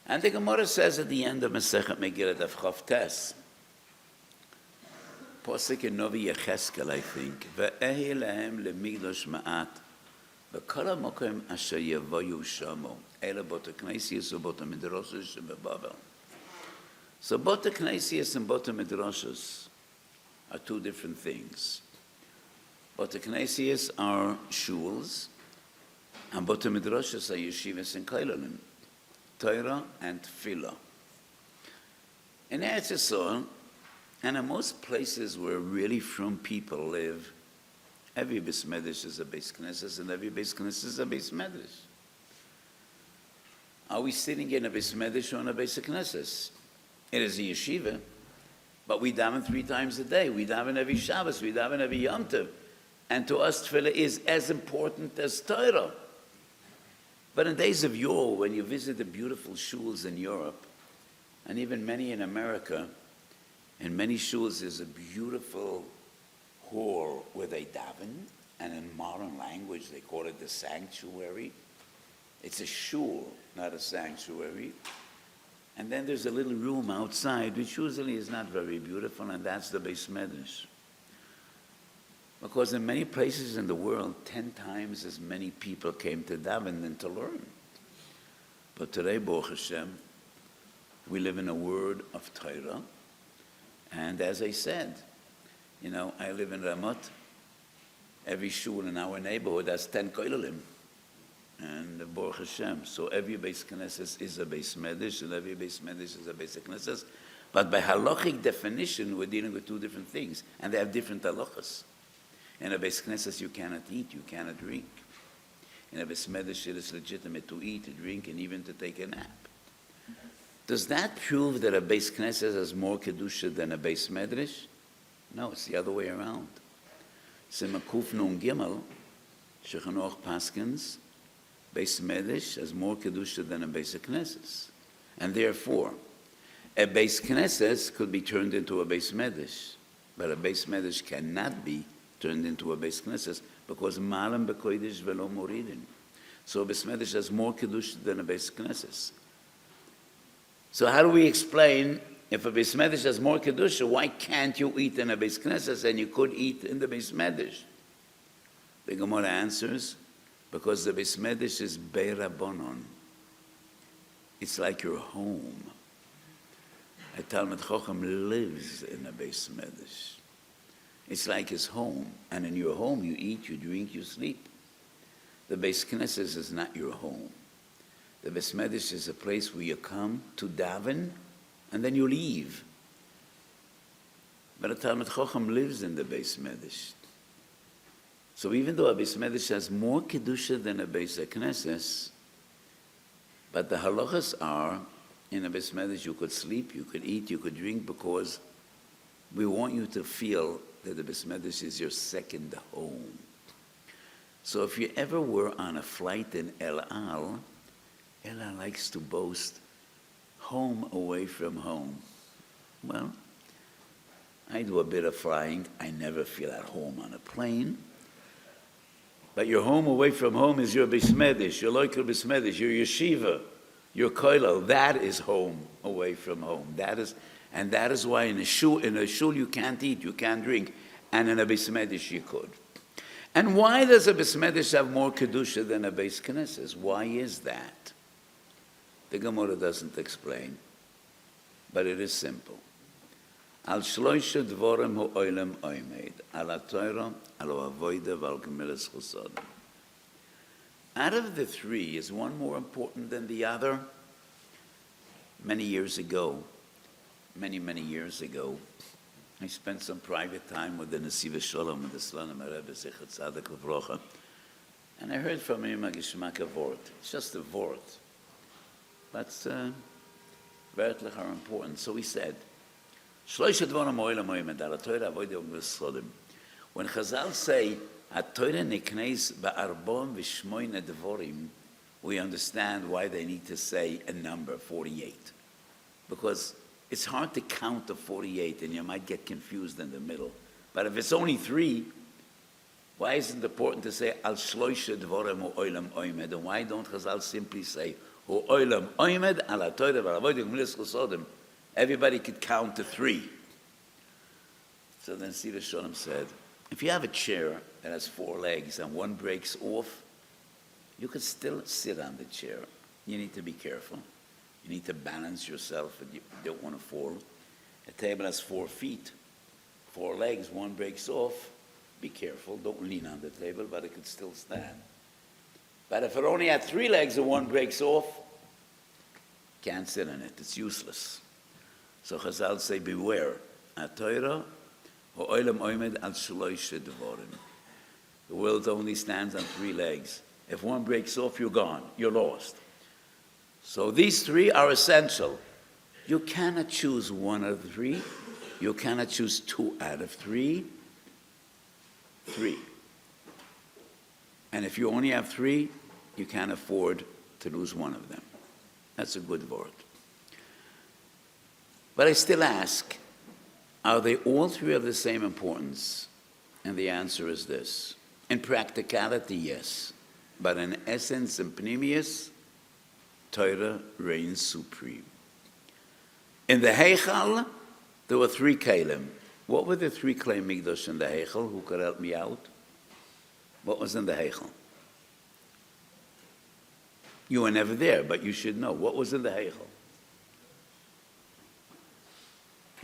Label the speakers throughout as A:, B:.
A: And the Gemara says at the end of Masechet Megillah Daf Chav Tes, Posek in Novi Yecheskel, I think, Ve'ehi lehem lemigdosh ma'at, Ve'kol ha'mokim asher yavoyu shamo, Ele bota Knesiyos u'bota Midrashos shebeBavel. So bota Knesiyos and bota Midrashos are two different things. Bota Knesiyos are shuls, and bota Midrashos are yeshivas and kolelim. Torah and Tefillah. In Eretz Yisrael, and in most places where really frum people live, every Beis Medrash is a Beis Knesses, and every Beis Knesses is a Beis Medrash. Are we sitting in a Beis Medrash or in a Beis Knesses? It is a yeshiva, but we daven 3 times a day. We daven every Shabbos, we daven every Yom Tov. And to us, Tefillah is as important as Torah. But in days of yore, when you visit the beautiful shuls in Europe, and even many in America, in many shuls there's a beautiful hall where they daven, and in modern language they call it the sanctuary. It's a shul, not a sanctuary. And then there's a little room outside, which usually is not very beautiful, and that's the Beis Medrash. Because in many places in the world, 10 times as many people came to daven than to learn. But today, Baruch Hashem, we live in a world of Torah. And as I said, I live in Ramot. Every shul in our neighborhood has 10 kolelim. And Baruch Hashem. So every Beis Knesses is a Beis Medrash, and every Beis Medrash is a Beis Knesses. But by halachic definition, we're dealing with 2 different things. And they have different halachas. In a Beis Knesses, you cannot eat, you cannot drink. In a Beis Medrash, it is legitimate to eat, to drink, and even to take a nap. Does that prove that a Beis Knesses has more Kedusha than a Beis Medrash? No, it's the other way around. Simakuf Nun Gimel, Shulchan Aruch Paskins, Beis Medrash has more Kedusha than a Beis Knesses. And therefore, a Beis Knesses could be turned into a Beis Medrash, but a Beis Medrash cannot be turned into a Beis Knesses, because Malam B'Kodesh V'lo Moridin. So a Beis Medrash has more Kedusha than a Beis Knesses. So how do we explain, if a Beis Medrash has more Kedusha, why can't you eat in a Beis Knesses and you could eat in the Beis Medrash? The Gemara answers, because the Beis Medrash is Be'Rabbanon. It's like your home. A Talmud Chacham lives in a Beis Medrash. It's like his home, and in your home you eat, you drink, you sleep. The Beis Knesses is not your home. The Beis Medrash is a place where you come to daven, and then you leave. But a Talmud Chacham lives in the Beis Medrash. So even though a Beis Medrash has more Kedusha than a Beis Knesses, but the halachas are, in a Beis Medrash you could sleep, you could eat, you could drink, because we want you to feel that the Beis Medrash is your second home. So if you ever were on a flight in El Al likes to boast, home away from home. Well, I do a bit of flying. I never feel at home on a plane. But your home away from home is your Beis Medrash, your local Beis Medrash, your yeshiva, your kollel. That is home away from home. That is why in a shul you can't eat, you can't drink, and in a Beis Medrash you could. And why does a Beis Medrash have more Kedusha than a Beis Knesses? Why is that? The Gemara doesn't explain, but it is simple. Al shloisha dvorim ha'olam oimed, al ha'torah, al ha'avodah, v'al gemilas chosadim. Out of the 3, is one more important than the other? Many years ago, many years ago, I spent some private time with the Nesiv Shalom and the Slonim Rebbe Zichat Tzaddik Levrocha, and I heard from him a geschmack of word. It's just a word, but wörtlich are important. So he said, Shloisha dvorim ha'olam oimed, al ha'torah, ha'avodah, v'gemilas chosadim. When Chazal say, HaTorah niknes ba'arbon v'shmoina dvorim, we understand why they need to say a number, 48. Because it's hard to count to 48 and you might get confused in the middle. But if it's only 3, why isn't it important to say al shloisha dvorim ha'olam oimed? And why don't Chazal simply say hu olam oimed ala Torah v'avodah gemilas chesodem. Everybody could count to 3. So then Sira Shalom said, if you have a chair that has 4 legs and one breaks off, you could still sit on the chair. You need to be careful. You need to balance yourself and you don't want to fall. A table has 4 feet, 4 legs, one breaks off. Be careful, don't lean on the table, but it could still stand. But if it only had 3 legs and one breaks off, can't sit in it, it's useless. So Chazal say, beware. The world only stands on 3 legs. If one breaks off, you're gone, you're lost. So these 3 are essential. You cannot choose 1 out of 3. You cannot choose 2 out of 3. 3. And if you only have 3, you can't afford to lose 1 of them. That's a good word. But I still ask, are they all 3 of the same importance? And the answer is this. In practicality, yes. But in essence and pnimius, Torah reigns supreme. In the Heichal, there were 3 kelim. What were the 3 klei mikdash in the Heichal? Who could help me out? What was in the Heichal? You were never there, but you should know. What was in the Heichal?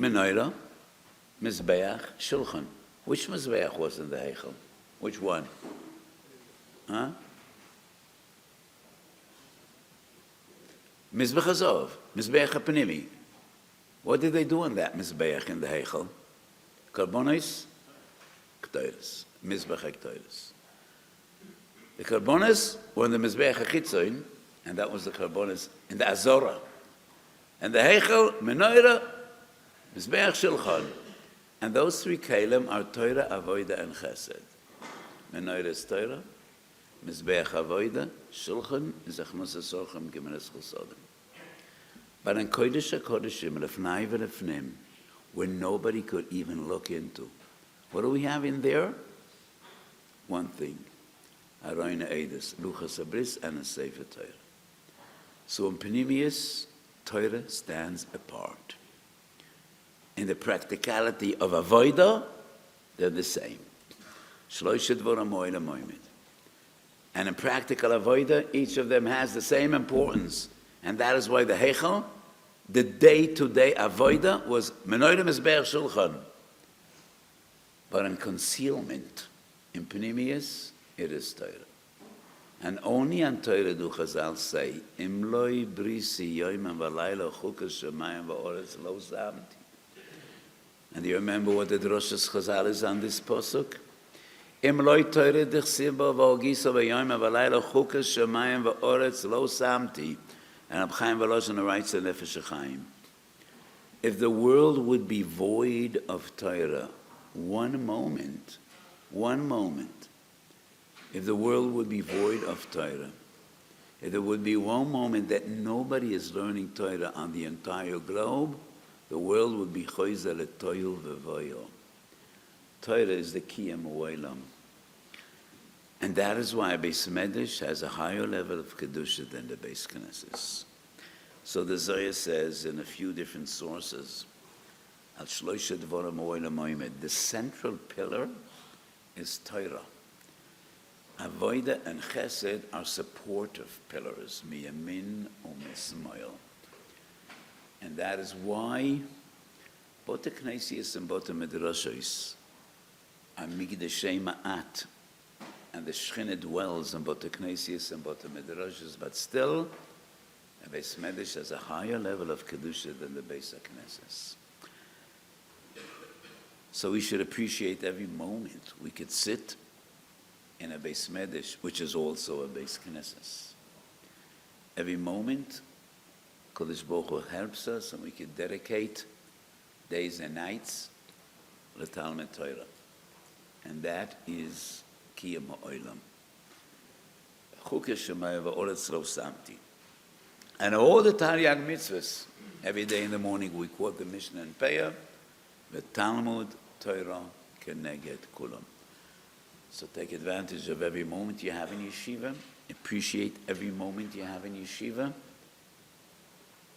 A: Menorah, Mizbeach, Shulchan. Which Mizbeach was in the Heichal? Which one? Huh? Mizbeach Hazov, Mizbeach HaPanimi. What did they do in that Mizbeach in the Heichal? Karbonos, K'toros, Mizbeach HaK'toros. The Karbonos were in the Mizbeach HaChitzon, and that was the Karbonos in the Azorah. And the Heichal, Menorah, Mizbeach Shulchan. And those 3 kelim are Torah, Avodah, and Chesed. Menorah is Torah, Mizbeach Avodah, Shulchan is Achnos HaSorchim Gemilas Chesodem. But in Kodesh HaKodeshim, Lefnai v'Lefnim, where nobody could even look into, what do we have in there? One thing. Aroina Eidos, Luchas Abris, and a Sefer Torah. So in Pnimius, Torah stands apart. In the practicality of Avodah, they're the same. Shloishet Dvorim Olam Oimed. And in practical Avodah, each of them has the same importance. And that is why the Heichal, the day-to-day Avodah, was Menorah Mizbeach Shulchan. But in concealment, in Pnimius, it is Torah. And only on Torah do Chazal say, Im loi brisi yoyim v'layla chukas shemayim v'oretz lo samti. And you remember what the Droshes Chazal is on this pasuk? Im loi Torah dichsiba v'ogisa v'yoyim v'layla chukas shemayim v'oretz lo samti. And Reb Chaim Volozhin writes in Nefesh HaChaim, if the world would be void of Torah, one moment, if the world would be void of Torah, if there would be one moment that nobody is learning Torah on the entire globe, the world would be choizer letoil v'voyo. Torah is the kiyam olam. And that is why Beis Medrash has a higher level of Kedusha than the Beis Knesses. So the Zohar says in a few different sources, Al Shloisha Dvorim Olam Oimed, the central pillar is Torah. Avodah and Chesed are supportive pillars, miyamin u'mismoil. And that is why both the Knesias and both the Midrashos are Migdashei Ma'at, and the Shechina dwells in both the Knesias and both the Midrashos, but still, the Beis Medrash has a higher level of Kedusha than the Beis HaKnesses. So we should appreciate every moment we could sit in a Beis Medrash, which is also a Beis Knesses. Every moment, Kodesh Baruch Hu helps us, and we can dedicate days and nights to Talmud Torah. And that is Kiyam Ha'olam. Chukei Shemayim v'oretz lo samti. And all the Taryag mitzvahs, every day in the morning we quote the Mishnah and Peah, the Talmud Torah keneged kulam. So take advantage of every moment you have in yeshiva. Appreciate every moment you have in yeshiva.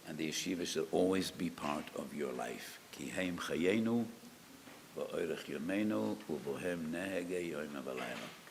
A: And the yeshiva should always be part of your life. Ki heim chayenu, va'orech yomenu, ubohem nehege yoim v'layla.